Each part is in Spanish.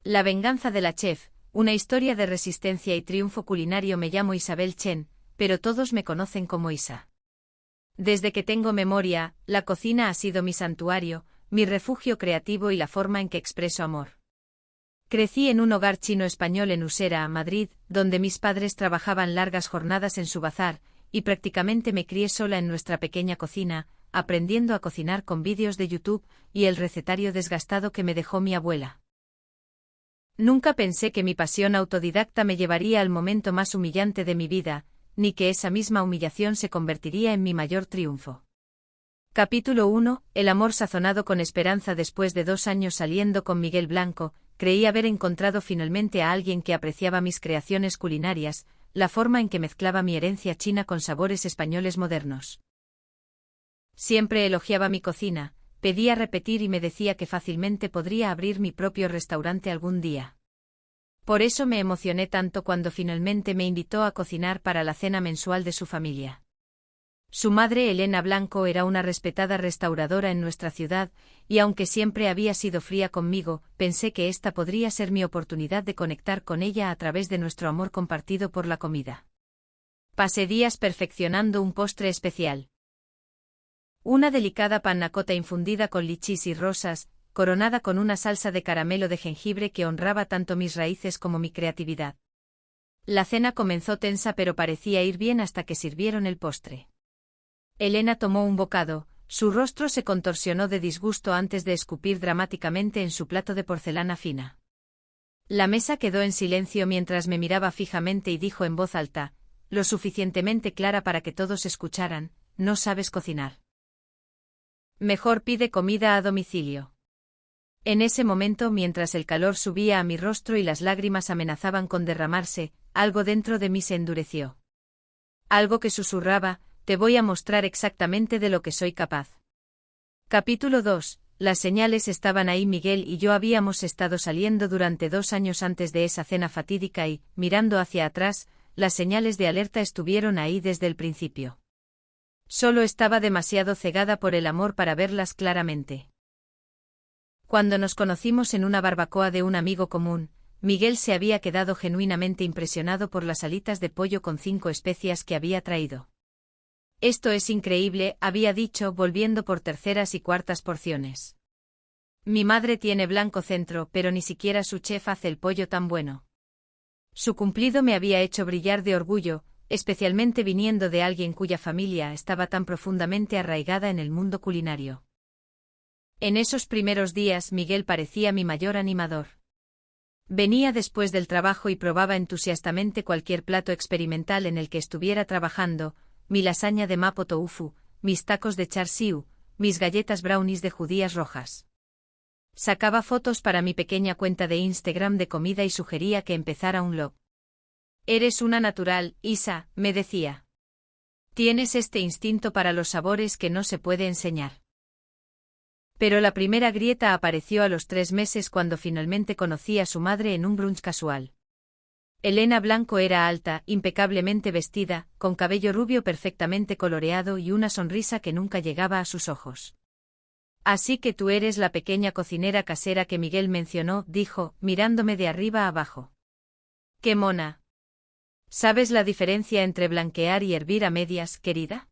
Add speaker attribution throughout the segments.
Speaker 1: La venganza de la chef, una historia de resistencia y triunfo culinario. Me llamo Isabel Chen, pero todos me conocen como Isa. Desde que tengo memoria, la cocina ha sido mi santuario, mi refugio creativo y la forma en que expreso amor. Crecí en un hogar chino-español en Usera, Madrid, donde mis padres trabajaban largas jornadas en su bazar, y prácticamente me crié sola en nuestra pequeña cocina, aprendiendo a cocinar con vídeos de YouTube y el recetario desgastado que me dejó mi abuela. Nunca pensé que mi pasión autodidacta me llevaría al momento más humillante de mi vida, ni que esa misma humillación se convertiría en mi mayor triunfo. Capítulo 1. El amor sazonado con esperanza. Después de 2 años saliendo con Miguel Blanco, creí haber encontrado finalmente a alguien que apreciaba mis creaciones culinarias, la forma en que mezclaba mi herencia china con sabores españoles modernos. Siempre elogiaba mi cocina, pedía repetir y me decía que fácilmente podría abrir mi propio restaurante algún día. Por eso me emocioné tanto cuando finalmente me invitó a cocinar para la cena mensual de su familia. Su madre, Elena Blanco, era una respetada restauradora en nuestra ciudad, y aunque siempre había sido fría conmigo, pensé que esta podría ser mi oportunidad de conectar con ella a través de nuestro amor compartido por la comida. Pasé días perfeccionando un postre especial. Una delicada panna cotta infundida con lichis y rosas, coronada con una salsa de caramelo de jengibre que honraba tanto mis raíces como mi creatividad. La cena comenzó tensa, pero parecía ir bien hasta que sirvieron el postre. Elena tomó un bocado, su rostro se contorsionó de disgusto antes de escupir dramáticamente en su plato de porcelana fina. La mesa quedó en silencio mientras me miraba fijamente y dijo en voz alta, lo suficientemente clara para que todos escucharan: no sabes cocinar. Mejor pide comida a domicilio. En ese momento, mientras el calor subía a mi rostro y las lágrimas amenazaban con derramarse, algo dentro de mí se endureció. Algo que susurraba: te voy a mostrar exactamente de lo que soy capaz. Capítulo 2. Las señales estaban ahí. Miguel y yo habíamos estado saliendo durante 2 años antes de esa cena fatídica y, mirando hacia atrás, las señales de alerta estuvieron ahí desde el principio. Solo estaba demasiado cegada por el amor para verlas claramente. Cuando nos conocimos en una barbacoa de un amigo común, Miguel se había quedado genuinamente impresionado por las alitas de pollo con 5 especias que había traído. Esto es increíble, había dicho, volviendo por terceras y cuartas porciones. Mi madre tiene blanco centro, pero ni siquiera su chef hace el pollo tan bueno. Su cumplido me había hecho brillar de orgullo, especialmente viniendo de alguien cuya familia estaba tan profundamente arraigada en el mundo culinario. En esos primeros días Miguel parecía mi mayor animador. Venía después del trabajo y probaba entusiastamente cualquier plato experimental en el que estuviera trabajando: mi lasaña de mapo tofu, mis tacos de char siu, mis galletas brownies de judías rojas. Sacaba fotos para mi pequeña cuenta de Instagram de comida y sugería que empezara un blog. Eres una natural, Isa, me decía. Tienes este instinto para los sabores que no se puede enseñar. Pero la primera grieta apareció a los 3 meses cuando finalmente conocí a su madre en un brunch casual. Elena Blanco era alta, impecablemente vestida, con cabello rubio perfectamente coloreado y una sonrisa que nunca llegaba a sus ojos. Así que tú eres la pequeña cocinera casera que Miguel mencionó, dijo, mirándome de arriba a abajo. ¡Qué mona! ¿Sabes la diferencia entre blanquear y hervir a medias, querida?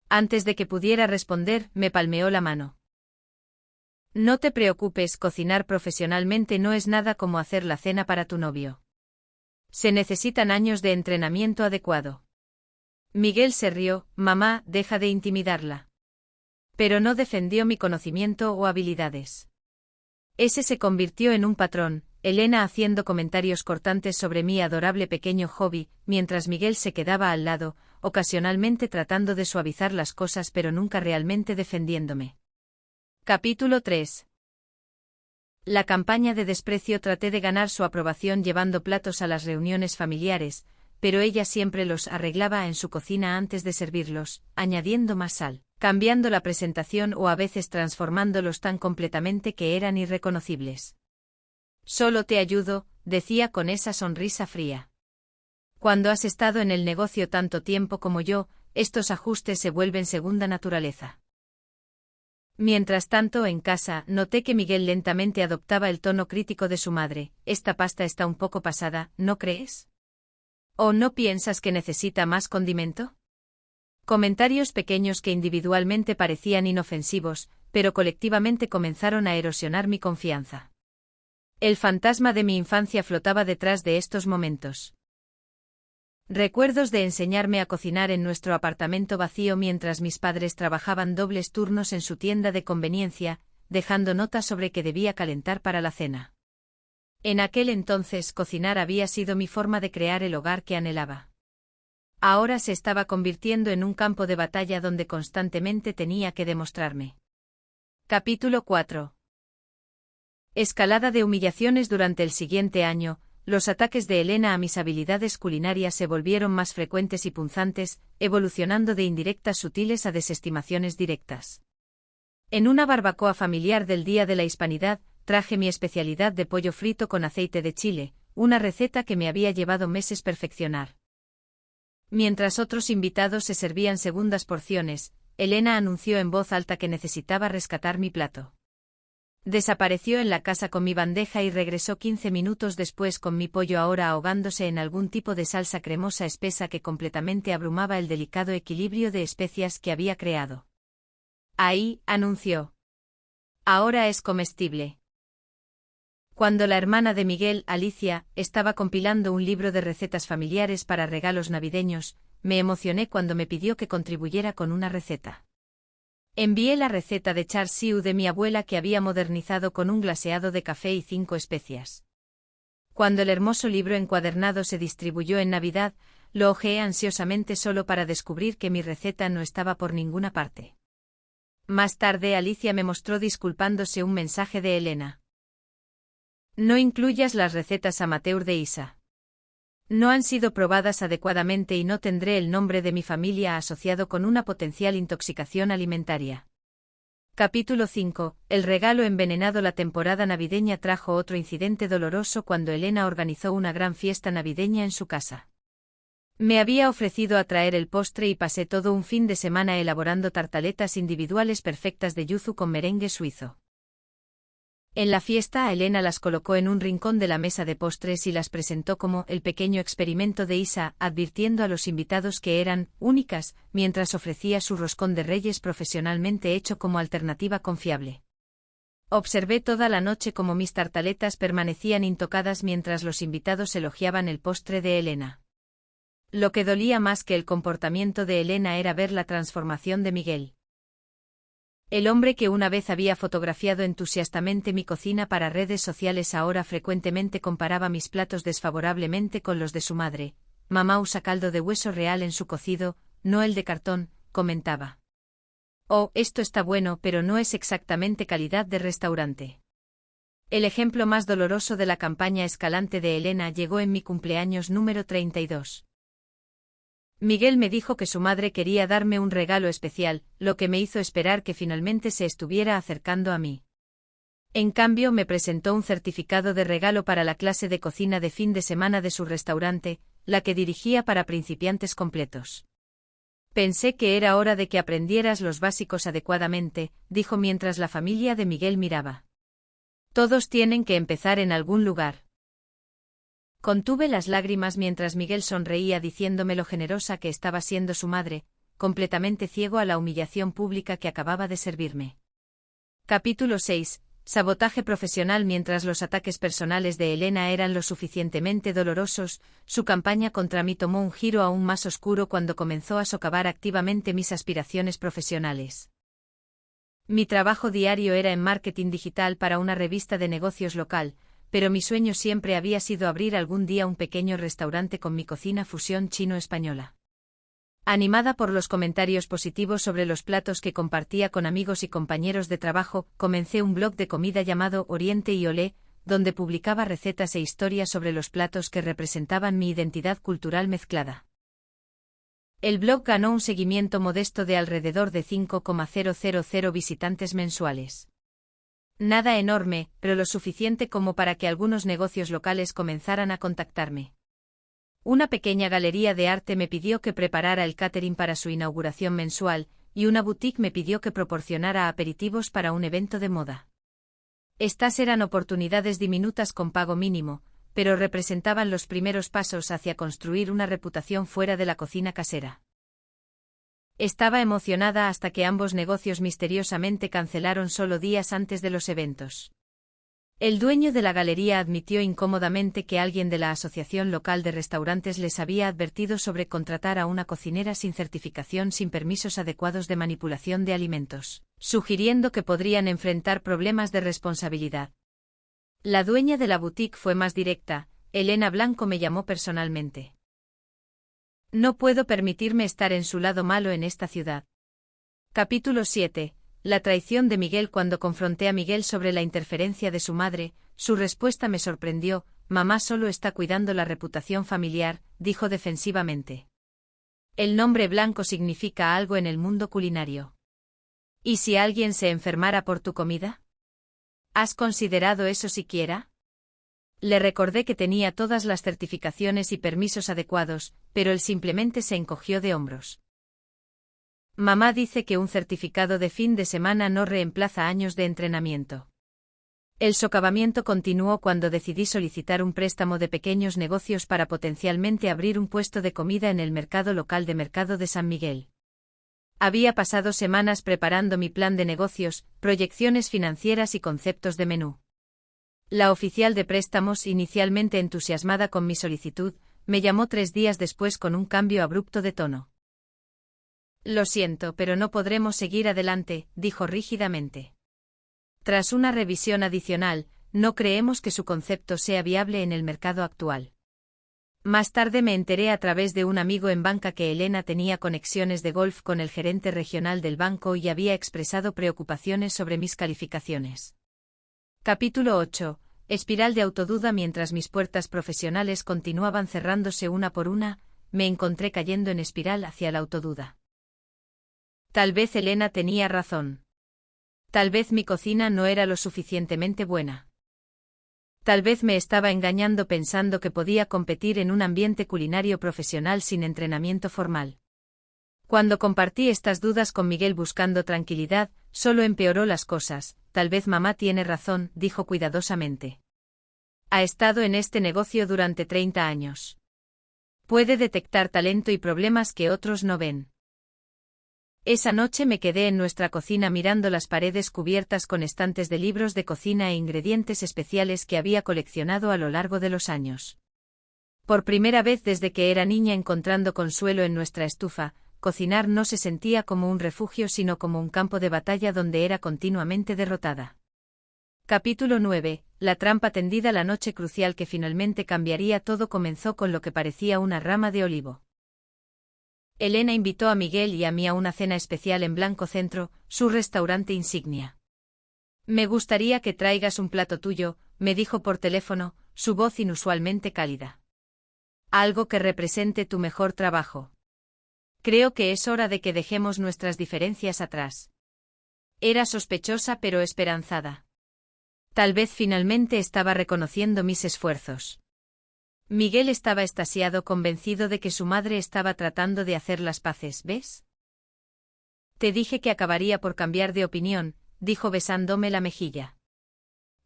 Speaker 1: Antes de que pudiera responder, me palmeó la mano. No te preocupes, cocinar profesionalmente no es nada como hacer la cena para tu novio. Se necesitan años de entrenamiento adecuado. Miguel se rió. Mamá, deja de intimidarla. Pero no defendió mi conocimiento o habilidades. Ese se convirtió en un patrón, Elena haciendo comentarios cortantes sobre mi adorable pequeño hobby, mientras Miguel se quedaba al lado, ocasionalmente tratando de suavizar las cosas pero nunca realmente defendiéndome. Capítulo 3. La campaña de desprecio. Traté de ganar su aprobación llevando platos a las reuniones familiares, pero ella siempre los arreglaba en su cocina antes de servirlos, añadiendo más sal, cambiando la presentación o a veces transformándolos tan completamente que eran irreconocibles. Solo te ayudo, decía con esa sonrisa fría. Cuando has estado en el negocio tanto tiempo como yo, estos ajustes se vuelven segunda naturaleza. Mientras tanto, en casa, noté que Miguel lentamente adoptaba el tono crítico de su madre. Esta pasta está un poco pasada, ¿no crees? ¿O no piensas que necesita más condimento? Comentarios pequeños que individualmente parecían inofensivos, pero colectivamente comenzaron a erosionar mi confianza. El fantasma de mi infancia flotaba detrás de estos momentos. Recuerdos de enseñarme a cocinar en nuestro apartamento vacío mientras mis padres trabajaban dobles turnos en su tienda de conveniencia, dejando notas sobre qué debía calentar para la cena. En aquel entonces cocinar había sido mi forma de crear el hogar que anhelaba. Ahora se estaba convirtiendo en un campo de batalla donde constantemente tenía que demostrarme. Capítulo 4. Escalada de humillaciones durante el siguiente año. Los ataques de Elena a mis habilidades culinarias se volvieron más frecuentes y punzantes, evolucionando de indirectas sutiles a desestimaciones directas. En una barbacoa familiar del Día de la Hispanidad, traje mi especialidad de pollo frito con aceite de chile, una receta que me había llevado meses perfeccionar. Mientras otros invitados se servían segundas porciones, Elena anunció en voz alta que necesitaba rescatar mi plato. Desapareció en la casa con mi bandeja y regresó 15 minutos después con mi pollo ahora ahogándose en algún tipo de salsa cremosa espesa que completamente abrumaba el delicado equilibrio de especias que había creado. Ahí, anunció. Ahora es comestible. Cuando la hermana de Miguel, Alicia, estaba compilando un libro de recetas familiares para regalos navideños, me emocioné cuando me pidió que contribuyera con una receta. Envié la receta de char siu de mi abuela que había modernizado con un glaseado de café y 5 especias. Cuando el hermoso libro encuadernado se distribuyó en Navidad, lo hojeé ansiosamente solo para descubrir que mi receta no estaba por ninguna parte. Más tarde Alicia me mostró disculpándose un mensaje de Elena. No incluyas las recetas amateur de Isa. No han sido probadas adecuadamente y no tendré el nombre de mi familia asociado con una potencial intoxicación alimentaria. Capítulo 5. El regalo envenenado. La temporada navideña trajo otro incidente doloroso cuando Elena organizó una gran fiesta navideña en su casa. Me había ofrecido a traer el postre y pasé todo un fin de semana elaborando tartaletas individuales perfectas de yuzu con merengue suizo. En la fiesta, Elena las colocó en un rincón de la mesa de postres y las presentó como el pequeño experimento de Isa, advirtiendo a los invitados que eran únicas, mientras ofrecía su roscón de reyes profesionalmente hecho como alternativa confiable. Observé toda la noche cómo mis tartaletas permanecían intocadas mientras los invitados elogiaban el postre de Elena. Lo que dolía más que el comportamiento de Elena era ver la transformación de Miguel. El hombre que una vez había fotografiado entusiastamente mi cocina para redes sociales ahora frecuentemente comparaba mis platos desfavorablemente con los de su madre. Mamá usa caldo de hueso real en su cocido, no el de cartón, comentaba. Oh, esto está bueno, pero no es exactamente calidad de restaurante. El ejemplo más doloroso de la campaña escalante de Elena llegó en mi cumpleaños número 32. Miguel me dijo que su madre quería darme un regalo especial, lo que me hizo esperar que finalmente se estuviera acercando a mí. En cambio, me presentó un certificado de regalo para la clase de cocina de fin de semana de su restaurante, la que dirigía para principiantes completos. Pensé que era hora de que aprendieras los básicos adecuadamente, dijo mientras la familia de Miguel miraba. Todos tienen que empezar en algún lugar. Contuve las lágrimas mientras Miguel sonreía diciéndome lo generosa que estaba siendo su madre, completamente ciego a la humillación pública que acababa de servirme. Capítulo 6. Sabotaje profesional. Mientras los ataques personales de Elena eran lo suficientemente dolorosos, su campaña contra mí tomó un giro aún más oscuro cuando comenzó a socavar activamente mis aspiraciones profesionales. Mi trabajo diario era en marketing digital para una revista de negocios local, pero mi sueño siempre había sido abrir algún día un pequeño restaurante con mi cocina fusión chino-española. Animada por los comentarios positivos sobre los platos que compartía con amigos y compañeros de trabajo, comencé un blog de comida llamado Oriente y Olé, donde publicaba recetas e historias sobre los platos que representaban mi identidad cultural mezclada. El blog ganó un seguimiento modesto de alrededor de 5,000 visitantes mensuales. Nada enorme, pero lo suficiente como para que algunos negocios locales comenzaran a contactarme. Una pequeña galería de arte me pidió que preparara el catering para su inauguración mensual, y una boutique me pidió que proporcionara aperitivos para un evento de moda. Estas eran oportunidades diminutas con pago mínimo, pero representaban los primeros pasos hacia construir una reputación fuera de la cocina casera. Estaba emocionada hasta que ambos negocios misteriosamente cancelaron solo días antes de los eventos. El dueño de la galería admitió incómodamente que alguien de la Asociación Local de Restaurantes les había advertido sobre contratar a una cocinera sin certificación sin permisos adecuados de manipulación de alimentos, sugiriendo que podrían enfrentar problemas de responsabilidad. La dueña de la boutique fue más directa. Elena Blanco me llamó personalmente. No puedo permitirme estar en su lado malo en esta ciudad. Capítulo 7. La traición de Miguel. Cuando confronté a Miguel sobre la interferencia de su madre, su respuesta me sorprendió. Mamá solo está cuidando la reputación familiar, dijo defensivamente. El nombre Blanco significa algo en el mundo culinario. ¿Y si alguien se enfermara por tu comida? ¿Has considerado eso siquiera? Le recordé que tenía todas las certificaciones y permisos adecuados, pero él simplemente se encogió de hombros. Mamá dice que un certificado de fin de semana no reemplaza años de entrenamiento. El socavamiento continuó cuando decidí solicitar un préstamo de pequeños negocios para potencialmente abrir un puesto de comida en el mercado local de Mercado de San Miguel. Había pasado semanas preparando mi plan de negocios, proyecciones financieras y conceptos de menú. La oficial de préstamos, inicialmente entusiasmada con mi solicitud, me llamó 3 días después con un cambio abrupto de tono. Lo siento, pero no podremos seguir adelante, dijo rígidamente. Tras una revisión adicional, no creemos que su concepto sea viable en el mercado actual. Más tarde me enteré a través de un amigo en banca que Elena tenía conexiones de golf con el gerente regional del banco y había expresado preocupaciones sobre mis calificaciones. Capítulo 8. Espiral de autoduda. Mientras mis puertas profesionales continuaban cerrándose una por una, me encontré cayendo en espiral hacia la autoduda. Tal vez Elena tenía razón. Tal vez mi cocina no era lo suficientemente buena. Tal vez me estaba engañando pensando que podía competir en un ambiente culinario profesional sin entrenamiento formal. Cuando compartí estas dudas con Miguel buscando tranquilidad, solo empeoró las cosas. Tal vez mamá tiene razón, dijo cuidadosamente. Ha estado en este negocio durante 30 años. Puede detectar talento y problemas que otros no ven. Esa noche me quedé en nuestra cocina mirando las paredes cubiertas con estantes de libros de cocina e ingredientes especiales que había coleccionado a lo largo de los años. Por primera vez desde que era niña encontrando consuelo en nuestra estufa, cocinar no se sentía como un refugio sino como un campo de batalla donde era continuamente derrotada. Capítulo 9. La trampa tendida. La noche crucial que finalmente cambiaría todo comenzó con lo que parecía una rama de olivo. Elena invitó a Miguel y a mí a una cena especial en Blanco Centro, su restaurante insignia. Me gustaría que traigas un plato tuyo, me dijo por teléfono, su voz inusualmente cálida. Algo que represente tu mejor trabajo. Creo que es hora de que dejemos nuestras diferencias atrás. Era sospechosa pero esperanzada. Tal vez finalmente estaba reconociendo mis esfuerzos. Miguel estaba extasiado, convencido de que su madre estaba tratando de hacer las paces, ¿ves? Te dije que acabaría por cambiar de opinión, dijo besándome la mejilla.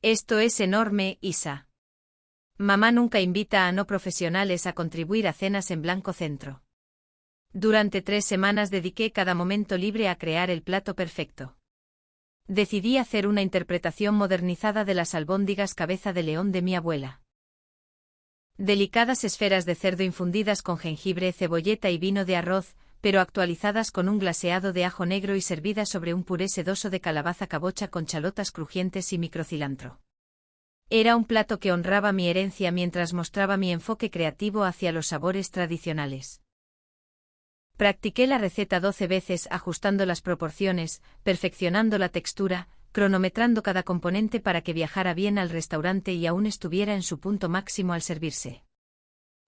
Speaker 1: Esto es enorme, Isa. Mamá nunca invita a no profesionales a contribuir a cenas en Blanco Centro. Durante 3 semanas dediqué cada momento libre a crear el plato perfecto. Decidí hacer una interpretación modernizada de las albóndigas cabeza de león de mi abuela. Delicadas esferas de cerdo infundidas con jengibre, cebolleta y vino de arroz, pero actualizadas con un glaseado de ajo negro y servidas sobre un puré sedoso de calabaza cabocha con chalotas crujientes y microcilantro. Era un plato que honraba mi herencia mientras mostraba mi enfoque creativo hacia los sabores tradicionales. Practiqué la receta 12 veces ajustando las proporciones, perfeccionando la textura, cronometrando cada componente para que viajara bien al restaurante y aún estuviera en su punto máximo al servirse.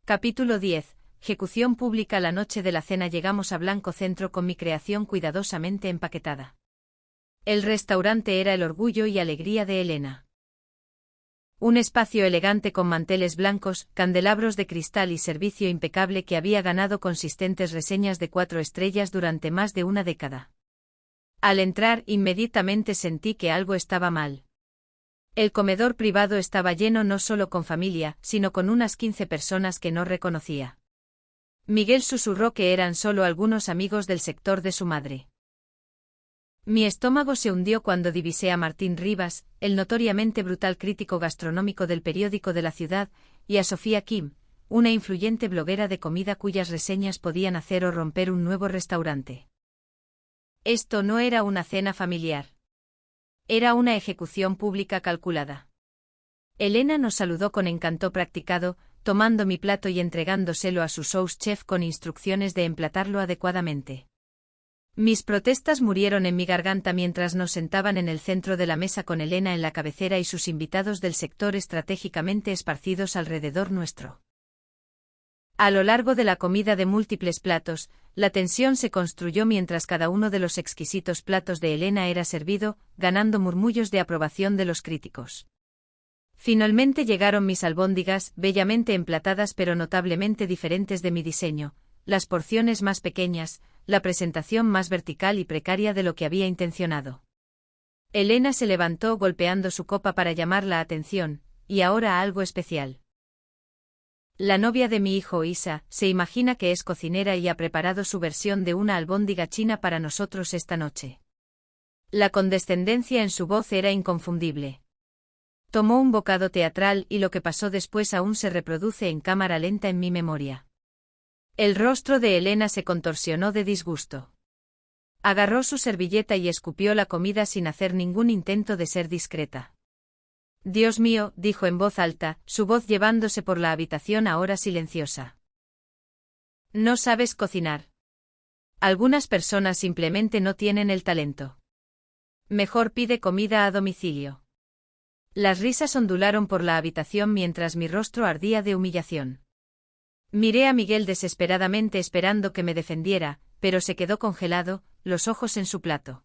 Speaker 1: Capítulo 10. Ejecución pública. La noche de la cena llegamos a Blanco Centro con mi creación cuidadosamente empaquetada. El restaurante era el orgullo y alegría de Elena. Un espacio elegante con manteles blancos, candelabros de cristal y servicio impecable que había ganado consistentes reseñas de 4 estrellas durante más de una década. Al entrar, inmediatamente sentí que algo estaba mal. El comedor privado estaba lleno no solo con familia, sino con unas 15 personas que no reconocía. Miguel susurró que eran solo algunos amigos del sector de su madre. Mi estómago se hundió cuando divisé a Martín Rivas, el notoriamente brutal crítico gastronómico del periódico de la ciudad, y a Sofía Kim, una influyente bloguera de comida cuyas reseñas podían hacer o romper un nuevo restaurante. Esto no era una cena familiar. Era una ejecución pública calculada. Elena nos saludó con encanto practicado, tomando mi plato y entregándoselo a su sous chef con instrucciones de emplatarlo adecuadamente. Mis protestas murieron en mi garganta mientras nos sentaban en el centro de la mesa con Elena en la cabecera y sus invitados del sector estratégicamente esparcidos alrededor nuestro. A lo largo de la comida de múltiples platos, la tensión se construyó mientras cada uno de los exquisitos platos de Elena era servido, ganando murmullos de aprobación de los críticos. Finalmente llegaron mis albóndigas, bellamente emplatadas pero notablemente diferentes de mi diseño, las porciones más pequeñas, la presentación más vertical y precaria de lo que había intencionado. Elena se levantó golpeando su copa para llamar la atención, y ahora algo especial. La novia de mi hijo Isa se imagina que es cocinera y ha preparado su versión de una albóndiga china para nosotros esta noche. La condescendencia en su voz era inconfundible. Tomó un bocado teatral y lo que pasó después aún se reproduce en cámara lenta en mi memoria. El rostro de Elena se contorsionó de disgusto. Agarró su servilleta y escupió la comida sin hacer ningún intento de ser discreta. Dios mío, dijo en voz alta, su voz llevándose por la habitación ahora silenciosa. No sabes cocinar. Algunas personas simplemente no tienen el talento. Mejor pide comida a domicilio. Las risas ondularon por la habitación mientras mi rostro ardía de humillación. Miré a Miguel desesperadamente esperando que me defendiera, pero se quedó congelado, los ojos en su plato.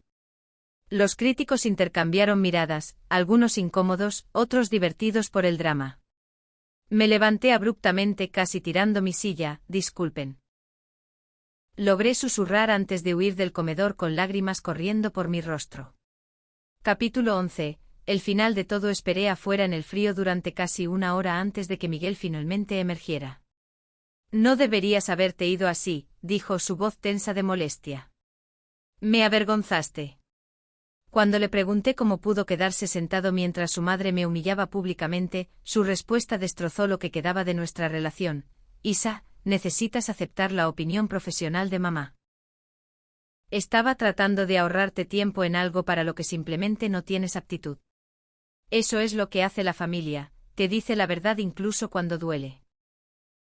Speaker 1: Los críticos intercambiaron miradas, algunos incómodos, otros divertidos por el drama. Me levanté abruptamente casi tirando mi silla, disculpen. Logré susurrar antes de huir del comedor con lágrimas corriendo por mi rostro. Capítulo 11. El final de todo. Esperé afuera en el frío durante casi una hora antes de que Miguel finalmente emergiera. No deberías haberte ido así, dijo su voz tensa de molestia. Me avergonzaste. Cuando le pregunté cómo pudo quedarse sentado mientras su madre me humillaba públicamente, su respuesta destrozó lo que quedaba de nuestra relación. Isa, necesitas aceptar la opinión profesional de mamá. Estaba tratando de ahorrarte tiempo en algo para lo que simplemente no tienes aptitud. Eso es lo que hace la familia, te dice la verdad incluso cuando duele.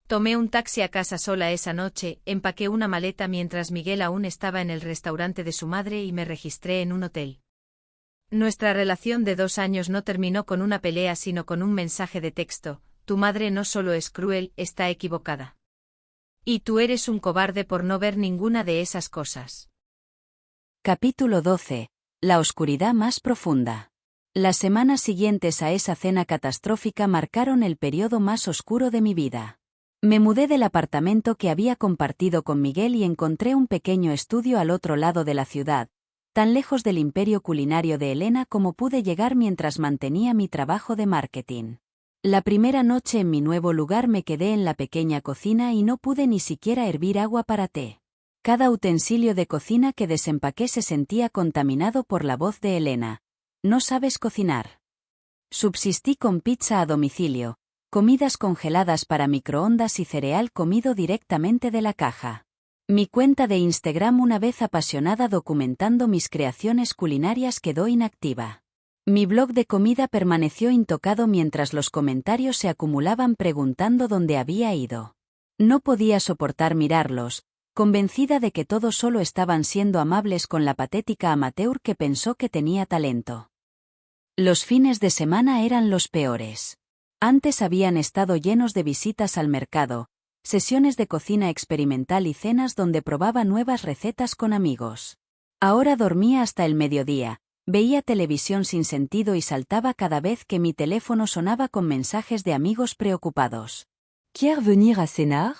Speaker 1: Tomé un taxi a casa sola esa noche, empaqué una maleta mientras Miguel aún estaba en el restaurante de su madre y me registré en un hotel. Nuestra relación de 2 años no terminó con una pelea sino con un mensaje de texto: tu madre no solo es cruel, está equivocada. Y tú eres un cobarde por no ver ninguna de esas cosas.
Speaker 2: Capítulo 12. La oscuridad más profunda. Las semanas siguientes a esa cena catastrófica marcaron el periodo más oscuro de mi vida. Me mudé del apartamento que había compartido con Miguel y encontré un pequeño estudio al otro lado de la ciudad, tan lejos del imperio culinario de Elena como pude llegar mientras mantenía mi trabajo de marketing. La primera noche en mi nuevo lugar me quedé en la pequeña cocina y no pude ni siquiera hervir agua para té. Cada utensilio de cocina que desempaqué se sentía contaminado por la voz de Elena. No sabes cocinar. Subsistí con pizza a domicilio, comidas congeladas para microondas y cereal comido directamente de la caja. Mi cuenta de Instagram, una vez apasionada documentando mis creaciones culinarias, quedó inactiva. Mi blog de comida permaneció intocado mientras los comentarios se acumulaban preguntando dónde había ido. No podía soportar mirarlos, convencida de que todos solo estaban siendo amables con la patética amateur que pensó que tenía talento. Los fines de semana eran los peores. Antes habían estado llenos de visitas al mercado, sesiones de cocina experimental y cenas donde probaba nuevas recetas con amigos. Ahora dormía hasta el mediodía, veía televisión sin sentido y saltaba cada vez que mi teléfono sonaba con mensajes de amigos preocupados. ¿Quieres venir a cenar?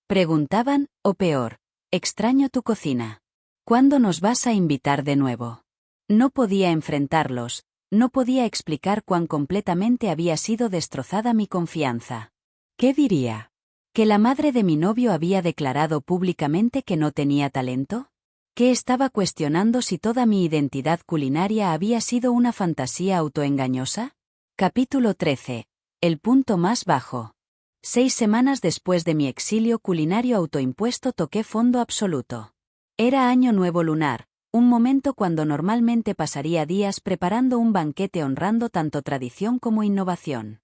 Speaker 2: Preguntaban, o peor, extraño tu cocina. ¿Cuándo nos vas a invitar de nuevo? No podía enfrentarlos, no podía explicar cuán completamente había sido destrozada mi confianza. ¿Qué diría? ¿Que la madre de mi novio había declarado públicamente que no tenía talento? ¿Que estaba cuestionando si toda mi identidad culinaria había sido una fantasía autoengañosa? Capítulo 13. El punto más bajo. 6 semanas después de mi exilio culinario autoimpuesto toqué fondo absoluto. Era Año Nuevo lunar, un momento cuando normalmente pasaría días preparando un banquete honrando tanto tradición como innovación.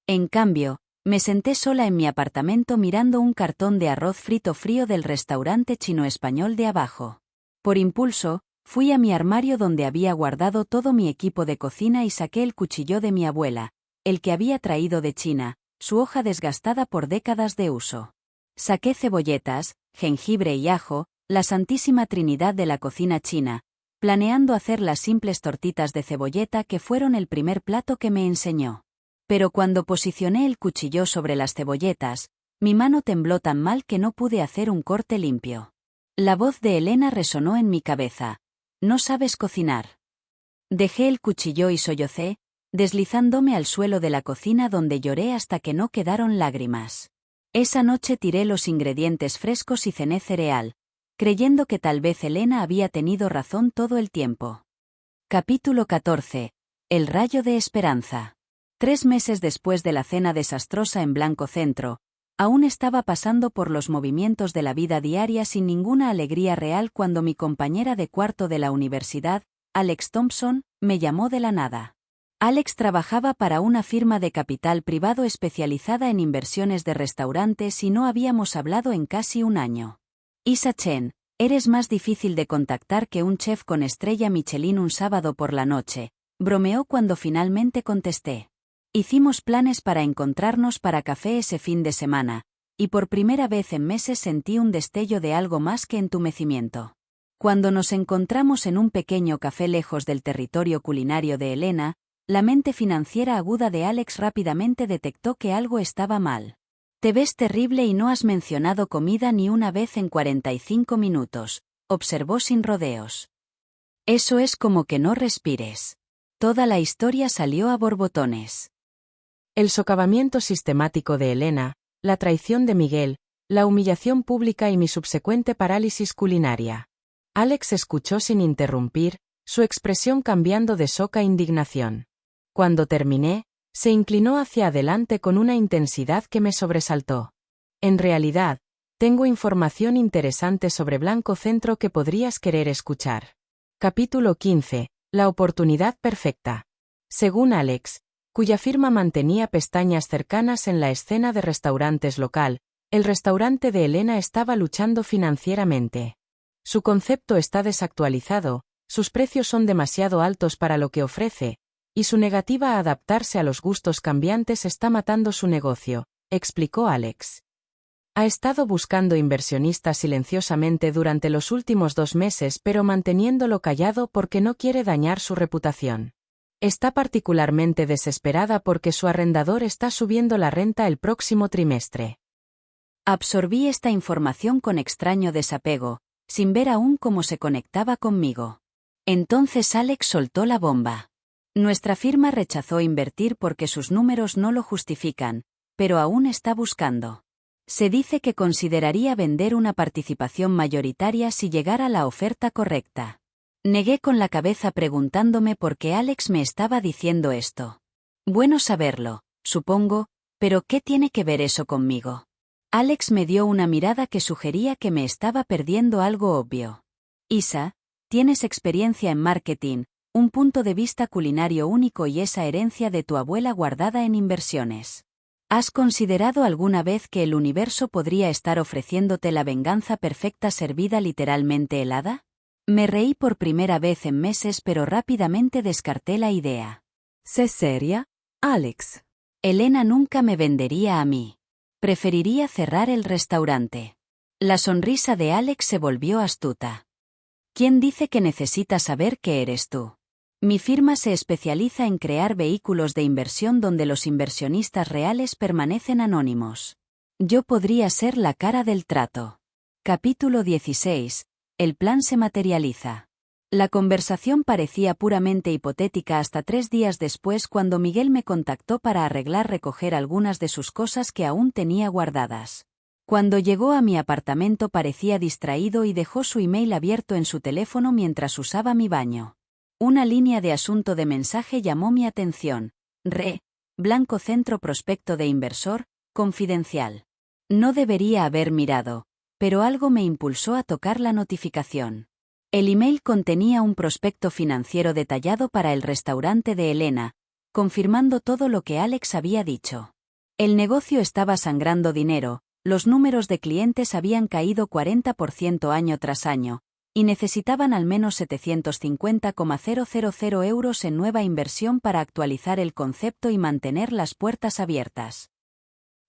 Speaker 2: En cambio, me senté sola en mi apartamento mirando un cartón de arroz frito frío del restaurante chino-español de abajo. Por impulso, fui a mi armario donde había guardado todo mi equipo de cocina y saqué el cuchillo de mi abuela, el que había traído de China, su hoja desgastada por décadas de uso. Saqué cebolletas, jengibre y ajo, la santísima trinidad de la cocina china, planeando hacer las simples tortitas de cebolleta que fueron el primer plato que me enseñó. Pero cuando posicioné el cuchillo sobre las cebolletas, mi mano tembló tan mal que no pude hacer un corte limpio. La voz de Elena resonó en mi cabeza. «No sabes cocinar». Dejé el cuchillo y sollocé, deslizándome al suelo de la cocina donde lloré hasta que no quedaron lágrimas. Esa noche tiré los ingredientes frescos y cené cereal, creyendo que tal vez Elena había tenido razón todo el tiempo. Capítulo 14. El rayo de esperanza. 3 meses después de la cena desastrosa en Blanco Centro, aún estaba pasando por los movimientos de la vida diaria sin ninguna alegría real cuando mi compañera de cuarto de la universidad, Alex Thompson, me llamó de la nada. Alex trabajaba para una firma de capital privado especializada en inversiones de restaurantes y no habíamos hablado en casi un año. Isa Chen, eres más difícil de contactar que un chef con estrella Michelin un sábado por la noche, bromeó cuando finalmente contesté. Hicimos planes para encontrarnos para café ese fin de semana, y por primera vez en meses sentí un destello de algo más que entumecimiento. Cuando nos encontramos en un pequeño café lejos del territorio culinario de Elena, la mente financiera aguda de Alex rápidamente detectó que algo estaba mal. Te ves terrible y no has mencionado comida ni una vez en 45 minutos, observó sin rodeos. Eso es como que no respires. Toda la historia salió a borbotones.
Speaker 3: El socavamiento sistemático de Elena, la traición de Miguel, la humillación pública y mi subsecuente parálisis culinaria. Alex escuchó sin interrumpir, su expresión cambiando de shock a indignación. Cuando terminé, se inclinó hacia adelante con una intensidad que me sobresaltó. En realidad, tengo información interesante sobre Blanco Centro que podrías querer escuchar. Capítulo 15. La oportunidad perfecta. Según Alex, cuya firma mantenía pestañas cercanas en la escena de restaurantes local, el restaurante de Elena estaba luchando financieramente. Su concepto está desactualizado, sus precios son demasiado altos para lo que ofrece, y su negativa a adaptarse a los gustos cambiantes está matando su negocio, explicó Alex. Ha estado buscando inversionistas silenciosamente durante los últimos 2 meses pero manteniéndolo callado porque no quiere dañar su reputación. Está particularmente desesperada porque su arrendador está subiendo la renta el próximo trimestre.
Speaker 2: Absorbí esta información con extraño desapego, sin ver aún cómo se conectaba conmigo. Entonces Alex soltó la bomba. Nuestra firma rechazó invertir porque sus números no lo justifican, pero aún está buscando. Se dice que consideraría vender una participación mayoritaria si llegara la oferta correcta. Negué con la cabeza preguntándome por qué Alex me estaba diciendo esto. Bueno saberlo, supongo, pero ¿qué tiene que ver eso conmigo? Alex me dio una mirada que sugería que me estaba perdiendo algo obvio. Isa, tienes experiencia en marketing, un punto de vista culinario único y esa herencia de tu abuela guardada en inversiones. ¿Has considerado alguna vez que el universo podría estar ofreciéndote la venganza perfecta servida literalmente helada? Me reí por primera vez en meses pero rápidamente descarté la idea.
Speaker 4: ¿Sé seria, Alex?
Speaker 2: Elena nunca me vendería a mí. Preferiría cerrar el restaurante. La sonrisa de Alex se volvió astuta. ¿Quién dice que necesita saber que eres tú? Mi firma se especializa en crear vehículos de inversión donde los inversionistas reales permanecen anónimos. Yo podría ser la cara del trato. Capítulo 16. El plan se materializa. La conversación parecía puramente hipotética hasta 3 días después cuando Miguel me contactó para recoger algunas de sus cosas que aún tenía guardadas. Cuando llegó a mi apartamento parecía distraído y dejó su email abierto en su teléfono mientras usaba mi baño. Una línea de asunto de mensaje llamó mi atención. Blanco Centro Prospecto de Inversor, confidencial. No debería haber mirado, pero algo me impulsó a tocar la notificación. El email contenía un prospecto financiero detallado para el restaurante de Elena, confirmando todo lo que Alex había dicho. El negocio estaba sangrando dinero, los números de clientes habían caído 40% año tras año, y necesitaban al menos 750,000 euros en nueva inversión para actualizar el concepto y mantener las puertas abiertas.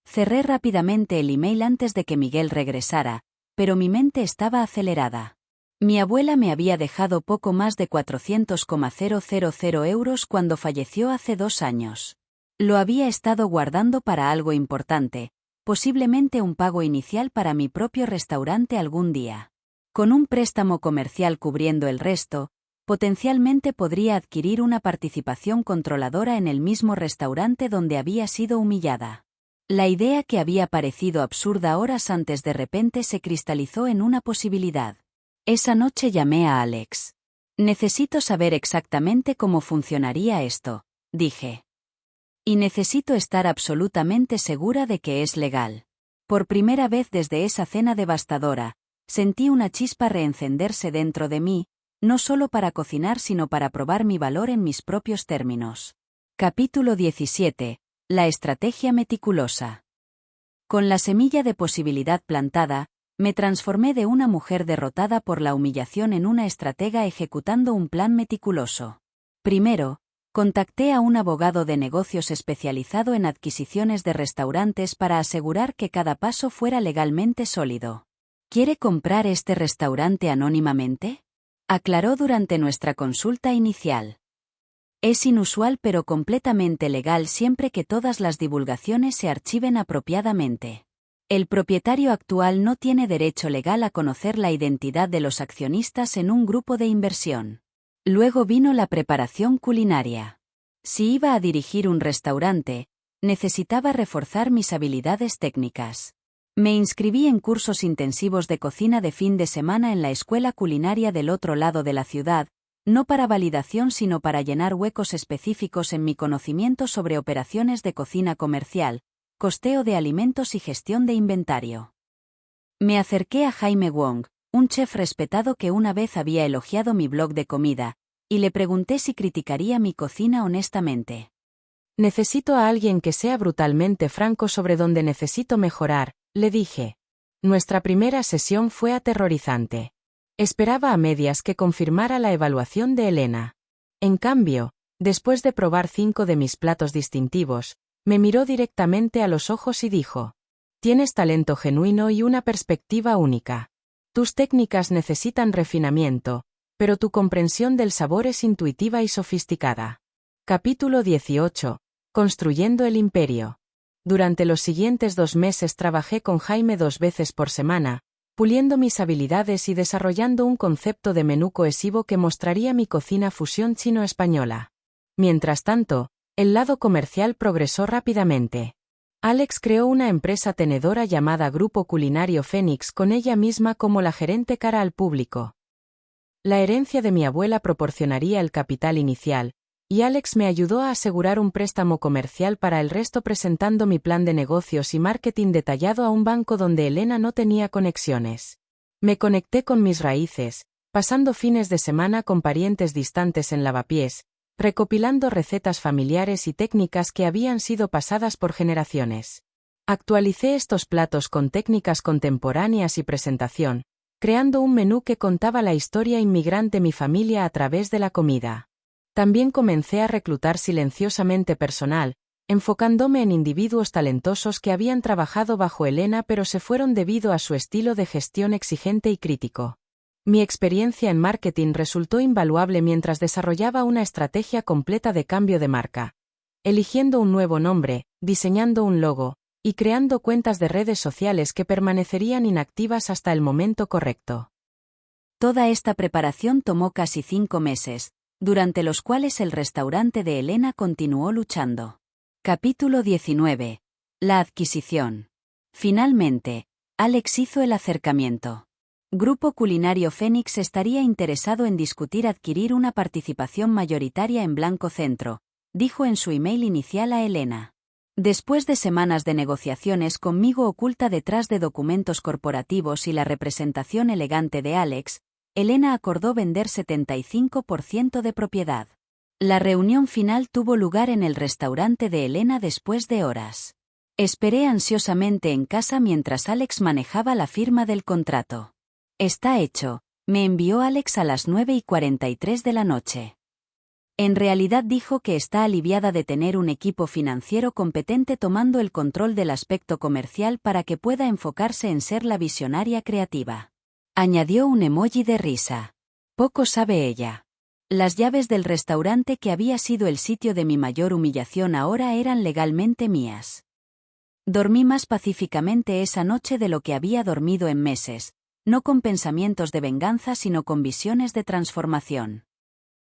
Speaker 2: Cerré rápidamente el email antes de que Miguel regresara, pero mi mente estaba acelerada. Mi abuela me había dejado poco más de 400,000 euros cuando falleció hace 2 años. Lo había estado guardando para algo importante, posiblemente un pago inicial para mi propio restaurante algún día. Con un préstamo comercial cubriendo el resto, potencialmente podría adquirir una participación controladora en el mismo restaurante donde había sido humillada. La idea que había parecido absurda horas antes de repente se cristalizó en una posibilidad. Esa noche llamé a Alex. Necesito saber exactamente cómo funcionaría esto, dije. Y necesito estar absolutamente segura de que es legal. Por primera vez desde esa cena devastadora, sentí una chispa reencenderse dentro de mí, no solo para cocinar sino para probar mi valor en mis propios términos. Capítulo 17. La estrategia meticulosa. Con la semilla de posibilidad plantada, me transformé de una mujer derrotada por la humillación en una estratega ejecutando un plan meticuloso. Primero, contacté a un abogado de negocios especializado en adquisiciones de restaurantes para asegurar que cada paso fuera legalmente sólido. ¿Quiere comprar este restaurante anónimamente?, aclaró durante nuestra consulta inicial. Es inusual pero completamente legal siempre que todas las divulgaciones se archiven apropiadamente. El propietario actual no tiene derecho legal a conocer la identidad de los accionistas en un grupo de inversión. Luego vino la preparación culinaria. Si iba a dirigir un restaurante, necesitaba reforzar mis habilidades técnicas. Me inscribí en cursos intensivos de cocina de fin de semana en la escuela culinaria del otro lado de la ciudad, no para validación sino para llenar huecos específicos en mi conocimiento sobre operaciones de cocina comercial, costeo de alimentos y gestión de inventario. Me acerqué a Jaime Wong, un chef respetado que una vez había elogiado mi blog de comida, y le pregunté si criticaría mi cocina honestamente.
Speaker 3: Necesito a alguien que sea brutalmente franco sobre dónde necesito mejorar, le dije. Nuestra primera sesión fue aterrorizante. Esperaba a medias que confirmara la evaluación de Elena. En cambio, después de probar 5 de mis platos distintivos, me miró directamente a los ojos y dijo: tienes talento genuino y una perspectiva única. Tus técnicas necesitan refinamiento, pero tu comprensión del sabor es intuitiva y sofisticada. Capítulo 18. Construyendo el imperio. Durante los siguientes 2 meses trabajé con Jaime 2 veces por semana, puliendo mis habilidades y desarrollando un concepto de menú cohesivo que mostraría mi cocina fusión chino-española. Mientras tanto, el lado comercial progresó rápidamente. Alex creó una empresa tenedora llamada Grupo Culinario Fénix con ella misma como la gerente cara al público. La herencia de mi abuela proporcionaría el capital inicial, y Alex me ayudó a asegurar un préstamo comercial para el resto presentando mi plan de negocios y marketing detallado a un banco donde Elena no tenía conexiones. Me conecté con mis raíces, pasando fines de semana con parientes distantes en Lavapiés, recopilando recetas familiares y técnicas que habían sido pasadas por generaciones. Actualicé estos platos con técnicas contemporáneas y presentación, creando un menú que contaba la historia inmigrante de mi familia a través de la comida. También comencé a reclutar silenciosamente personal, enfocándome en individuos talentosos que habían trabajado bajo Elena pero se fueron debido a su estilo de gestión exigente y crítico. Mi experiencia en marketing resultó invaluable mientras desarrollaba una estrategia completa de cambio de marca, eligiendo un nuevo nombre, diseñando un logo, y creando cuentas de redes sociales que permanecerían inactivas hasta el momento correcto.
Speaker 2: Toda esta preparación tomó casi 5 meses, durante los cuales el restaurante de Elena continuó luchando. Capítulo 19. La adquisición. Finalmente, Alex hizo el acercamiento. Grupo Culinario Fénix estaría interesado en discutir adquirir una participación mayoritaria en Blanco Centro, dijo en su email inicial a Elena. Después de semanas de negociaciones conmigo oculta detrás de documentos corporativos y la representación elegante de Alex, Elena acordó vender 75% de propiedad. La reunión final tuvo lugar en el restaurante de Elena después de horas. Esperé ansiosamente en casa mientras Alex manejaba la firma del contrato. Está hecho, me envió Alex a las 9:43 de la noche. En realidad dijo que está aliviada de tener un equipo financiero competente tomando el control del aspecto comercial para que pueda enfocarse en ser la visionaria creativa. Añadió un emoji de risa. Poco sabe ella. Las llaves del restaurante que había sido el sitio de mi mayor humillación ahora eran legalmente mías. Dormí más pacíficamente esa noche de lo que había dormido en meses, no con pensamientos de venganza sino con visiones de transformación.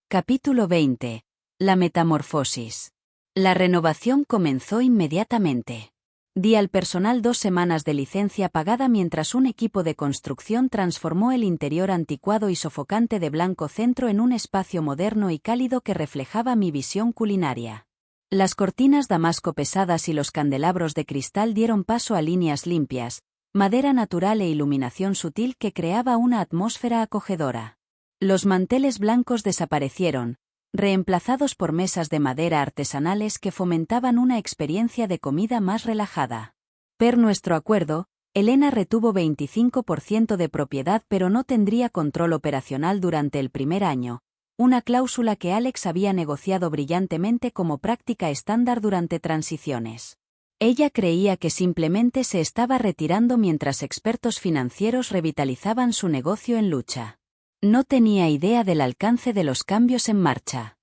Speaker 2: Capítulo 20. La metamorfosis. La renovación comenzó inmediatamente. Di al personal 2 semanas de licencia pagada mientras un equipo de construcción transformó el interior anticuado y sofocante de Blanco Centro en un espacio moderno y cálido que reflejaba mi visión culinaria. Las cortinas damasco pesadas y los candelabros de cristal dieron paso a líneas limpias, madera natural e iluminación sutil que creaba una atmósfera acogedora. Los manteles blancos desaparecieron, reemplazados por mesas de madera artesanales que fomentaban una experiencia de comida más relajada. Per nuestro acuerdo, Elena retuvo 25% de propiedad pero no tendría control operacional durante el primer año, una cláusula que Alex había negociado brillantemente como práctica estándar durante transiciones. Ella creía que simplemente se estaba retirando mientras expertos financieros revitalizaban su negocio en lucha. No tenía idea del alcance de los cambios en marcha.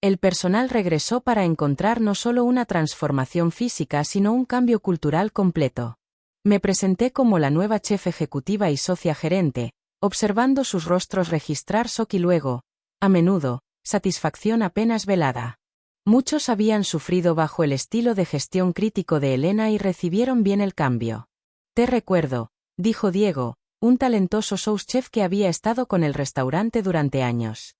Speaker 3: El personal regresó para encontrar no solo una transformación física sino un cambio cultural completo. Me presenté como la nueva chef ejecutiva y socia gerente, observando sus rostros registrar shock y luego, a menudo, satisfacción apenas velada. Muchos habían sufrido bajo el estilo de gestión crítico de Elena y recibieron bien el cambio. Te recuerdo, dijo Diego, un talentoso sous chef que había estado con el restaurante durante años.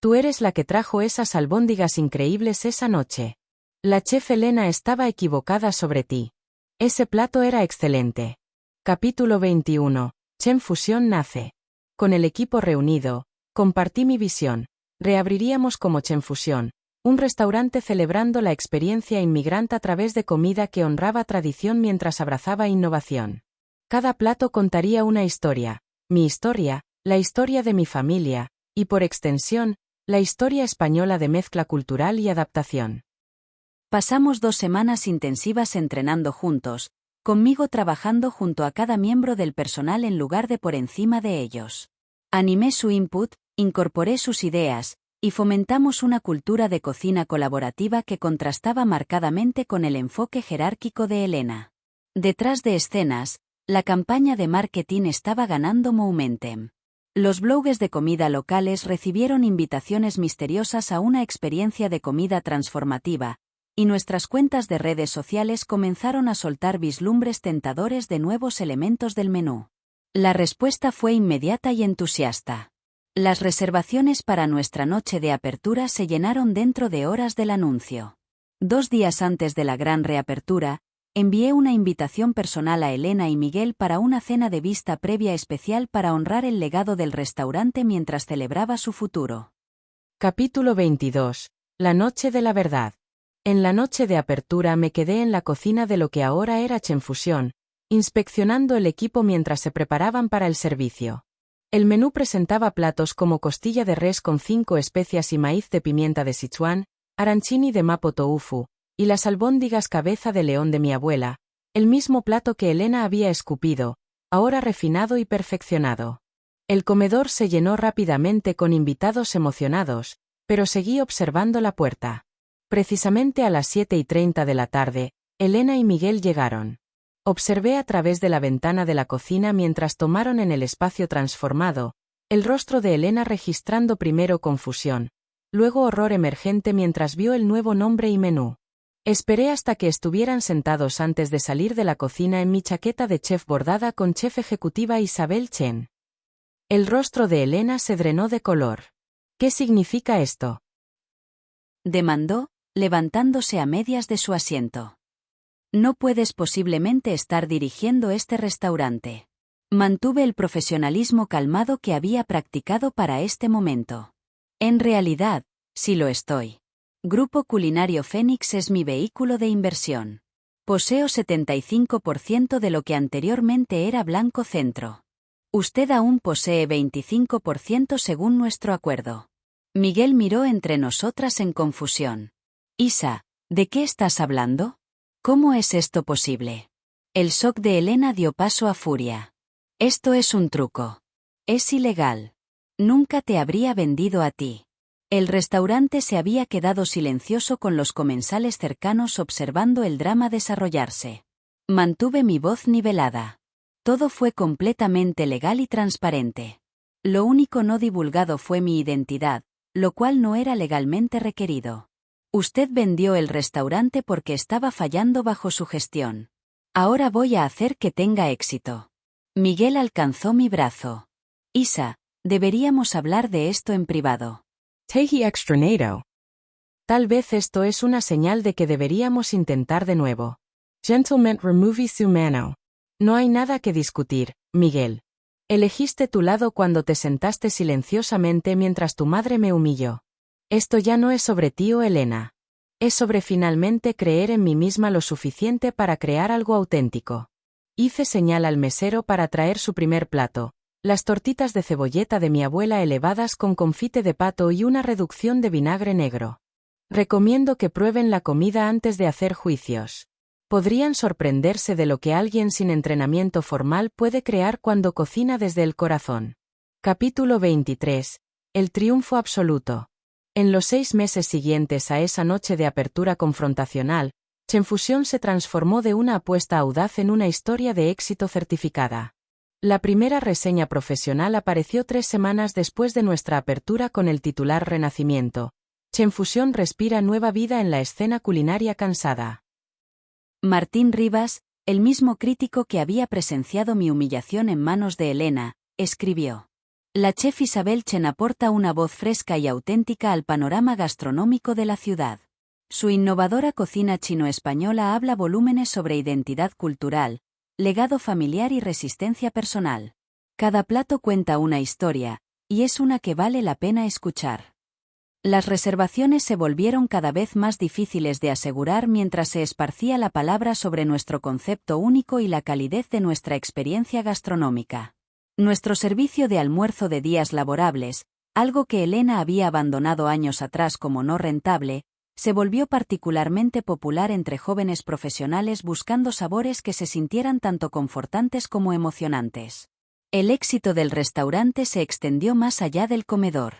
Speaker 3: Tú eres la que trajo esas albóndigas increíbles esa noche. La chef Elena estaba equivocada sobre ti. Ese plato era excelente. Capítulo 21. Chen Fusión nace. Con el equipo reunido, compartí mi visión. Reabriríamos como Chen Fusión, un restaurante celebrando la experiencia inmigrante a través de comida que honraba tradición mientras abrazaba innovación. Cada plato contaría una historia, mi historia, la historia de mi familia, y por extensión, la historia española de mezcla cultural y adaptación.
Speaker 2: Pasamos 2 semanas intensivas entrenando juntos, conmigo trabajando junto a cada miembro del personal en lugar de por encima de ellos. Animé su input, incorporé sus ideas, y fomentamos una cultura de cocina colaborativa que contrastaba marcadamente con el enfoque jerárquico de Elena. Detrás de escenas, la campaña de marketing estaba ganando momentum. Los blogs de comida locales recibieron invitaciones misteriosas a una experiencia de comida transformativa, y nuestras cuentas de redes sociales comenzaron a soltar vislumbres tentadores de nuevos elementos del menú. La respuesta fue inmediata y entusiasta. Las reservaciones para nuestra noche de apertura se llenaron dentro de horas del anuncio. 2 días antes de la gran reapertura, envié una invitación personal a Elena y Miguel para una cena de vista previa especial para honrar el legado del restaurante mientras celebraba su futuro.
Speaker 3: Capítulo 22. La noche de la verdad. En la noche de apertura me quedé en la cocina de lo que ahora era Chen Fusión, inspeccionando el equipo mientras se preparaban para el servicio. El menú presentaba platos como costilla de res con 5 especias y maíz de pimienta de Sichuan, arancini de mapo tofu, y las albóndigas cabeza de león de mi abuela, el mismo plato que Elena había escupido, ahora refinado y perfeccionado. El comedor se llenó rápidamente con invitados emocionados, pero seguí observando la puerta. Precisamente a las 7:30 de la tarde, Elena y Miguel llegaron. Observé a través de la ventana de la cocina mientras tomaron en el espacio transformado, El rostro de Elena registrando primero confusión, luego horror emergente mientras vio el nuevo nombre y menú. Esperé hasta que estuvieran sentados antes de salir de la cocina en mi chaqueta de chef bordada con chef ejecutiva Isabel Chen. El rostro de Elena se drenó de color. ¿Qué significa esto?,
Speaker 2: demandó, levantándose a medias de su asiento. No puedes posiblemente estar dirigiendo este restaurante. Mantuve el profesionalismo calmado que había practicado para este momento. En realidad, sí lo estoy. Grupo Culinario Fénix es mi vehículo de inversión. Poseo 75% de lo que anteriormente era Blanco Centro. Usted aún posee 25% según nuestro acuerdo. Miguel miró entre nosotras en confusión. Isa, ¿de qué estás hablando? ¿Cómo es esto posible? El shock de Elena dio paso a furia. Esto es un truco. Es ilegal. Nunca te habría vendido a ti. El restaurante se había quedado silencioso con los comensales cercanos observando el drama desarrollarse. Mantuve mi voz nivelada. Todo fue completamente legal y transparente. Lo único no divulgado fue mi identidad, lo cual no era legalmente requerido. Usted vendió el restaurante porque estaba fallando bajo su gestión. Ahora voy a hacer que tenga éxito. Miguel alcanzó mi brazo. Isa, deberíamos hablar de esto en privado.
Speaker 3: Teji extrañado. Tal vez esto es una señal de que deberíamos intentar de nuevo. Gentleman removi su mano. No hay nada que discutir, Miguel. Elegiste tu lado cuando te sentaste silenciosamente mientras tu madre me humilló. Esto ya no es sobre ti o Elena. Es sobre finalmente creer en mí misma lo suficiente para crear algo auténtico. Hice señal al mesero para traer su primer plato, las tortitas de cebolleta de mi abuela elevadas con confite de pato y una reducción de vinagre negro. Recomiendo que prueben la comida antes de hacer juicios. Podrían sorprenderse de lo que alguien sin entrenamiento formal puede crear cuando cocina desde el corazón. Capítulo 23. El triunfo absoluto. En los 6 meses siguientes a esa noche de apertura confrontacional, Chenfusión se transformó de una apuesta audaz en una historia de éxito certificada. La primera reseña profesional apareció 3 semanas después de nuestra apertura con el titular Renacimiento. Chenfusión respira nueva vida en la escena culinaria cansada.
Speaker 2: Martín Rivas, el mismo crítico que había presenciado mi humillación en manos de Elena, escribió. La chef Isabel Chen aporta una voz fresca y auténtica al panorama gastronómico de la ciudad. Su innovadora cocina chino-española habla volúmenes sobre identidad cultural, legado familiar y resistencia personal. Cada plato cuenta una historia, y es una que vale la pena escuchar. Las reservaciones se volvieron cada vez más difíciles de asegurar mientras se esparcía la palabra sobre nuestro concepto único y la calidez de nuestra experiencia gastronómica. Nuestro servicio de almuerzo de días laborables, algo que Elena había abandonado años atrás como no rentable, se volvió particularmente popular entre jóvenes profesionales buscando sabores que se sintieran tanto confortantes como emocionantes. El éxito del restaurante se extendió más allá del comedor.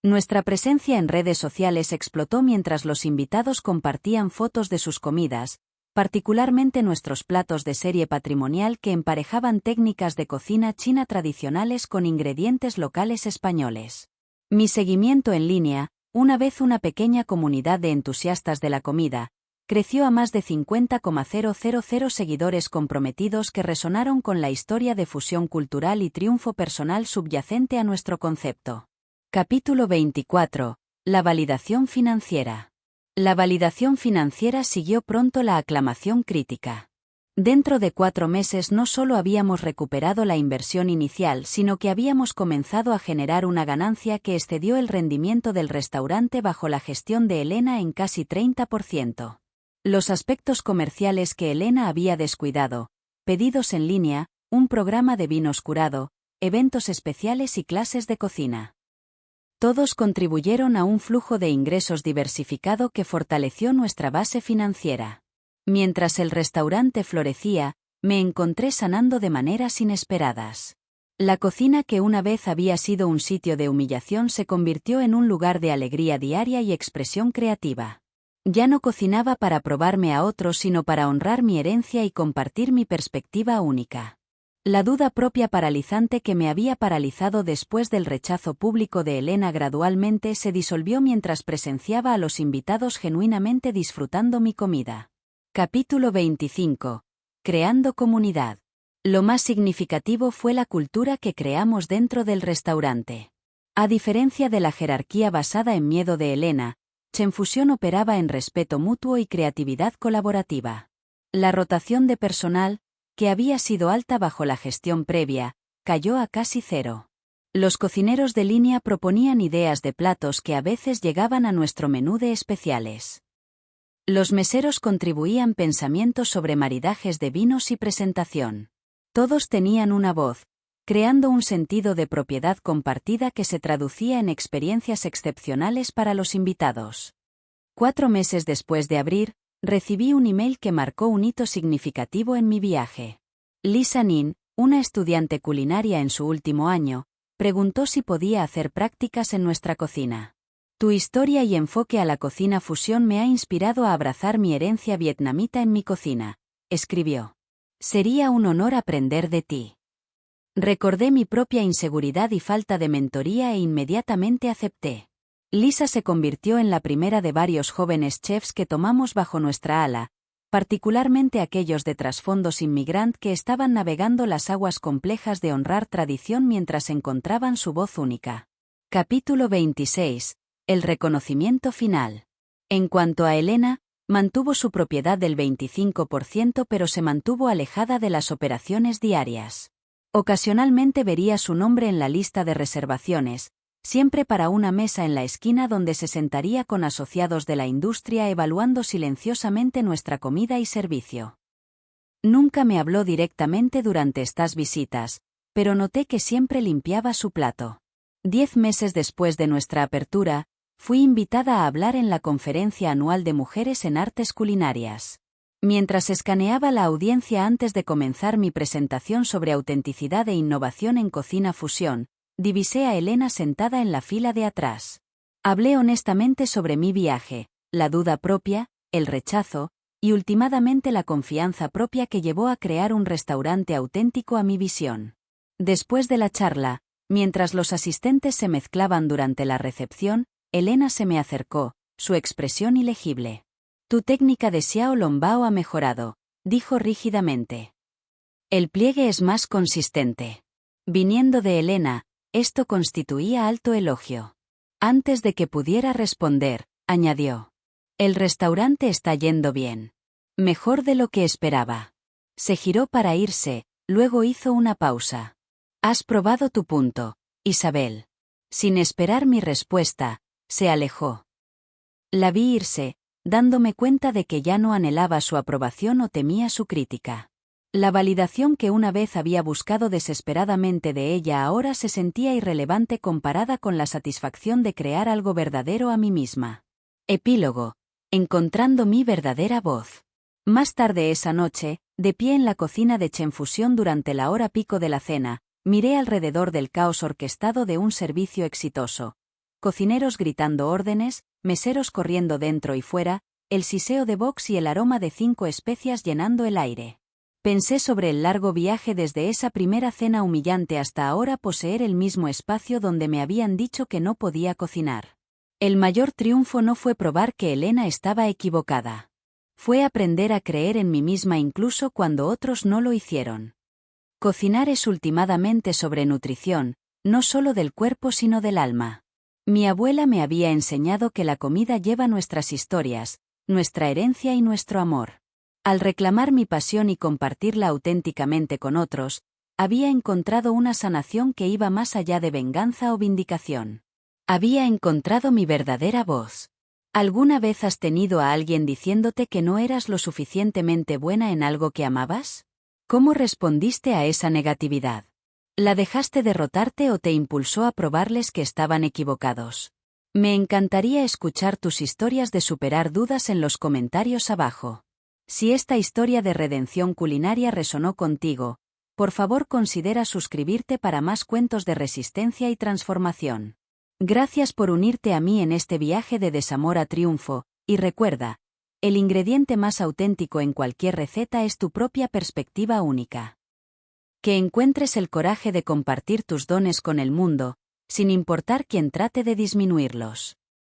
Speaker 2: Nuestra presencia en redes sociales explotó mientras los invitados compartían fotos de sus comidas, particularmente nuestros platos de serie patrimonial que emparejaban técnicas de cocina china tradicionales con ingredientes locales españoles. Mi seguimiento en línea, una vez una pequeña comunidad de entusiastas de la comida, creció a más de 50,000 seguidores comprometidos que resonaron con la historia de fusión cultural y triunfo personal subyacente a nuestro concepto. Capítulo 24. La validación financiera. La validación financiera siguió pronto la aclamación crítica. Dentro de 4 meses no solo habíamos recuperado la inversión inicial, sino que habíamos comenzado a generar una ganancia que excedió el rendimiento del restaurante bajo la gestión de Elena en casi 30%. Los aspectos comerciales que Elena había descuidado, pedidos en línea, un programa de vinos curado, eventos especiales y clases de cocina. Todos contribuyeron a un flujo de ingresos diversificado que fortaleció nuestra base financiera. Mientras el restaurante florecía, me encontré sanando de maneras inesperadas. La cocina que una vez había sido un sitio de humillación se convirtió en un lugar de alegría diaria y expresión creativa. Ya no cocinaba para probarme a otros sino para honrar mi herencia y compartir mi perspectiva única. La duda propia paralizante que me había paralizado después del rechazo público de Elena gradualmente se disolvió mientras presenciaba a los invitados genuinamente disfrutando mi comida. Capítulo 25. Creando comunidad. Lo más significativo fue la cultura que creamos dentro del restaurante. A diferencia de la jerarquía basada en miedo de Elena, Cheffusion operaba en respeto mutuo y creatividad colaborativa. La rotación de personal, que había sido alta bajo la gestión previa, cayó a casi cero. Los cocineros de línea proponían ideas de platos que a veces llegaban a nuestro menú de especiales. Los meseros contribuían pensamientos sobre maridajes de vinos y presentación. Todos tenían una voz, creando un sentido de propiedad compartida que se traducía en experiencias excepcionales para los invitados. 4 meses después de abrir, recibí un email que marcó un hito significativo en mi viaje. Lisa Nin, una estudiante culinaria en su último año, preguntó si podía hacer prácticas en nuestra cocina. Tu historia y enfoque a la cocina fusión me ha inspirado a abrazar mi herencia vietnamita en mi cocina, escribió. Sería un honor aprender de ti. Recordé mi propia inseguridad y falta de mentoría e inmediatamente acepté. Lisa se convirtió en la primera de varios jóvenes chefs que tomamos bajo nuestra ala, particularmente aquellos de trasfondos inmigrant que estaban navegando las aguas complejas de honrar tradición mientras encontraban su voz única. Capítulo 26. El reconocimiento final. En cuanto a Elena, mantuvo su propiedad del 25% pero se mantuvo alejada de las operaciones diarias. Ocasionalmente vería su nombre en la lista de reservaciones, siempre para una mesa en la esquina donde se sentaría con asociados de la industria evaluando silenciosamente nuestra comida y servicio. Nunca me habló directamente durante estas visitas, pero noté que siempre limpiaba su plato. 10 meses después de nuestra apertura, fui invitada a hablar en la conferencia anual de mujeres en artes culinarias. Mientras escaneaba la audiencia antes de comenzar mi presentación sobre autenticidad e innovación en cocina fusión, divisé a Elena sentada en la fila de atrás. Hablé honestamente sobre mi viaje, la duda propia, el rechazo, y últimamente la confianza propia que llevó a crear un restaurante auténtico a mi visión. Después de la charla, mientras los asistentes se mezclaban durante la recepción, Elena se me acercó, su expresión ilegible. Tu técnica de xiao long bao ha mejorado, dijo rígidamente. El pliegue es más consistente. Viniendo de Elena, esto constituía alto elogio. Antes de que pudiera responder, añadió. El restaurante está yendo bien. Mejor de lo que esperaba. Se giró para irse, luego hizo una pausa. Has probado tu punto, Isabel. Sin esperar mi respuesta, se alejó. La vi irse, dándome cuenta de que ya no anhelaba su aprobación o temía su crítica. La validación que una vez había buscado desesperadamente de ella ahora se sentía irrelevante comparada con la satisfacción de crear algo verdadero a mí misma. Epílogo. Encontrando mi verdadera voz. Más tarde esa noche, de pie en la cocina de Cheffusion durante la hora pico de la cena, miré alrededor del caos orquestado de un servicio exitoso. Cocineros gritando órdenes, meseros corriendo dentro y fuera, el siseo de box y el aroma de 5 especias llenando el aire. Pensé sobre el largo viaje desde esa primera cena humillante hasta ahora poseer el mismo espacio donde me habían dicho que no podía cocinar. El mayor triunfo no fue probar que Elena estaba equivocada. Fue aprender a creer en mí misma incluso cuando otros no lo hicieron. Cocinar es ultimadamente sobre nutrición, no solo del cuerpo sino del alma. Mi abuela me había enseñado que la comida lleva nuestras historias, nuestra herencia y nuestro amor. Al reclamar mi pasión y compartirla auténticamente con otros, había encontrado una sanación que iba más allá de venganza o vindicación. Había encontrado mi verdadera voz. ¿Alguna vez has tenido a alguien diciéndote que no eras lo suficientemente buena en algo que amabas? ¿Cómo respondiste a esa negatividad? ¿La dejaste derrotarte o te impulsó a probarles que estaban equivocados? Me encantaría escuchar tus historias de superar dudas en los comentarios abajo. Si esta historia de redención culinaria resonó contigo, por favor considera suscribirte para más cuentos de resistencia y transformación. Gracias por unirte a mí en este viaje de desamor a triunfo, y recuerda, el ingrediente más auténtico en cualquier receta es tu propia perspectiva única. Que encuentres el coraje de compartir tus dones con el mundo, sin importar quién trate de disminuirlos.